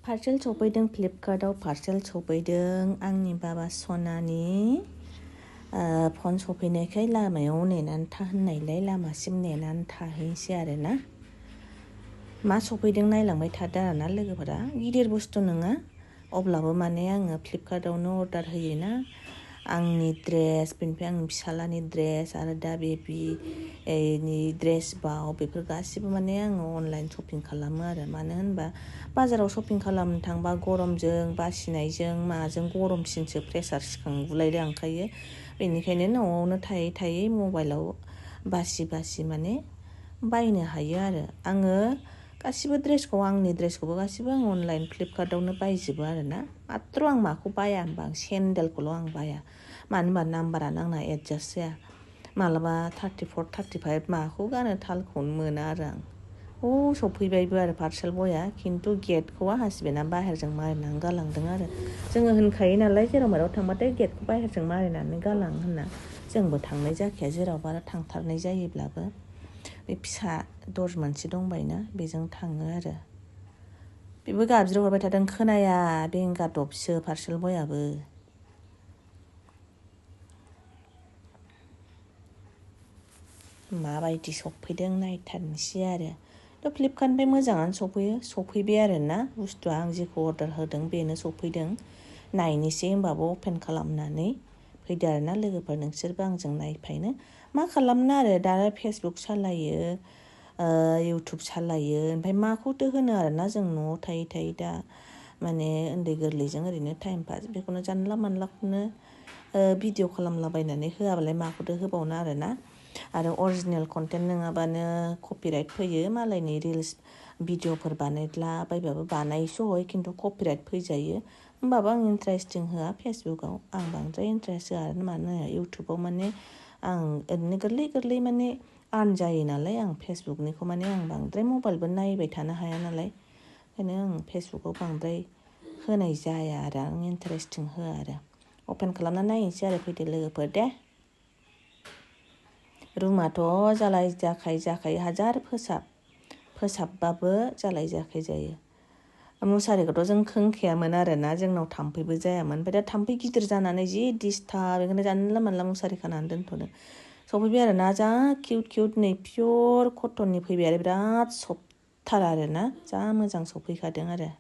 Parcel सफैदों फ्लिपकार्टआव parcel सफैदों आंनि बाबा सनानि फन सफैनायखाय लामायाव नेनानै था होननायलाय लामासिम नेनानै थाहैनोसै आरोना। मा सफैदों नायलांबाय थादो आरोना लोगोफोरा। गिदिर बुस्थु नङा अब्लाबो माने आङो फ्लिपकार्टआवनो अर्डार होयोना। आंनि ड्रेस बेनिफ्राय आंनि फिसालानि ड्रेस आरो दा बेबिनि ड्रेस बाव बेफोर गासिबो माने आङो अनलाइन शपिं खालामो आरो। मानो होनबा बाजाराव शपिं खालामनो थांबा गरमजों बासिनायजों माजों गरमसिनसो प्रेसार सिखांगुलायलांखायो। बेनिखायनो न'आवनो थायै थायै मबाइलाव बासि माने बायनो हायो आरो। आङो गासिबो ड्रेसखौ आंनि ड्रेसखौबो गासिबो आं अनलाइन फ्लिपकार्टआवनो बायजोबो आरोना। मात्र आं माखौ बाया होनबा आं सेन्देलखौल' आं बाया। मानो होनबा नाम्बारानो आंना एडजास्ट जाया। मालाबा 34, 35 माखौ गानो थालखौनो मोना आरो आं। सफैबायबो आरो पार्सेल बया खिन्थु गेटखौ हासबेन्डआ बाहेरजों मारिनानै गालांदों आरो। जोङो होनखायो नालाय जेराव मेराव थांबाथाय गेटखौ बाहेरजों मारिनानै गालां होनना। जोंबो थांनाय जाखाया जेरावबा थांथारनाय जायोब्लाबो बे फिसा दर मोनसे दंबायना बेजों थाङो आरो। बेबो गाबज्रि हरबाय थादों खोनाया बेंगा दबसो पार्सेल बयाबो। माबायदि सफैदों नायथारनोसै आरो। फ्लिपकार्टनिफ्राय मोजाङानो सफैबाय आरो ना बुस्थुआ। आं जेखौ अर्डार होदों बेनो सफैदों। नायनोसै होनबाबो अपेन खालामनानै फैदो आरो ना लोगोफोर नोंसोरबो आंजों नायफायनो। मा खालामनो आरो दा फेसबुक सालायो, इउटुब सालायो। ओमफ्राय माखौथो होनो आरो ना जों न'आव थायै थायै दा माने उन्दै गोरलैजों ओरैनो टाइम पास बेखौनो जानला मानलाखौनो भिडिअ खालामलाबायनानै होआबालाय माखौथो होबावनो आरो ना। आरो अरिजिनेल कन्टेन्ट नङाबानो कपिराइट फैयो। मालायनि रिल्स भिडिअफोर बानायला बायबाबो बानायोसो हय खिन्थु कपिराइट फैजायो। होमबाबो आं इन्टारेस्टिं होआ फेसबुकआव। आं बांद्राय इन्टारेस्ट होआ आरो मानो होनबा इउटुबाव माने आं ओरैनो गोरलै माने आर्न जायो नालाय। आं फेसबुकनिखौ माने आं बांद्राय मबाइलबो नायबाय थानो हाया नालाय। ओंखायनो आं फेसबुकआव बांद्राय होनाय जाया आरो आं इन्टारेस्टिं होआ आरो। अपेन खालामना नायनोसै आरो फैदो लोगोफोर दे। रुमाथ' जालाय जाखायो हाजार फोसाबबाबो जालाय जाखाय जायो। मुसारिखौथ' जों खोंखायामोन आरो ना जोंनाव थाम्फैबो जायामोन। ओमफ्राय दा थाम्फै गिदिर जानानै जि डिस्टार्ब बेखौनो जानला मानला मुसारि खानानै दोनथ'दों। सफैबाय आरो ना जा किउट नै पियर कटननि फैबाय आरो बिराद सफ्टथार आरो ना जा मोजां सफैखादों आरो।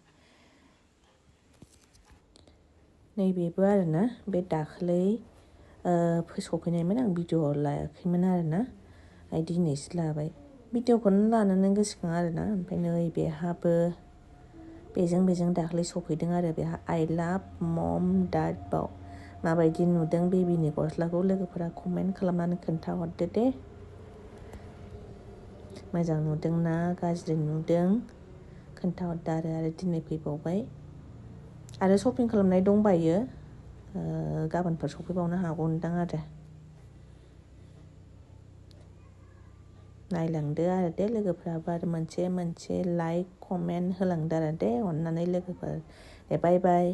नैबेबो आरो ना बे दाख्लै सफैनायमोन आं भिडिअ लायाखैमोन आरो ना। दिनैसो लाबाय। भिडिअखौनो लानोनो गोसोखाङा आरो ना। ओमफ्राय नै बेहाबो बेजों दाख्लै सफैदों आरो बेहा आइ लाभ मम डाड बाव। माबायदि नुदों बेबिनि गस्लाखौ लोगोफोरा कमेन्ट खालामनानै खोन्थाहरदो दे। मोजां नुदोंना गाज्रि नुदों खोन्थाहरदो आरो दिनै फैबावबाय। आरो शपिं खालामनाय दंबायो गाबोनफोर सफैबावनो हागौदां आरो। नायलांदो आरो दे लोगोफ्राबो आरो मोनसे लाइक कमेन्ट होलांदो आरो दे अननानै लोगोफोर। दे बाय बाय।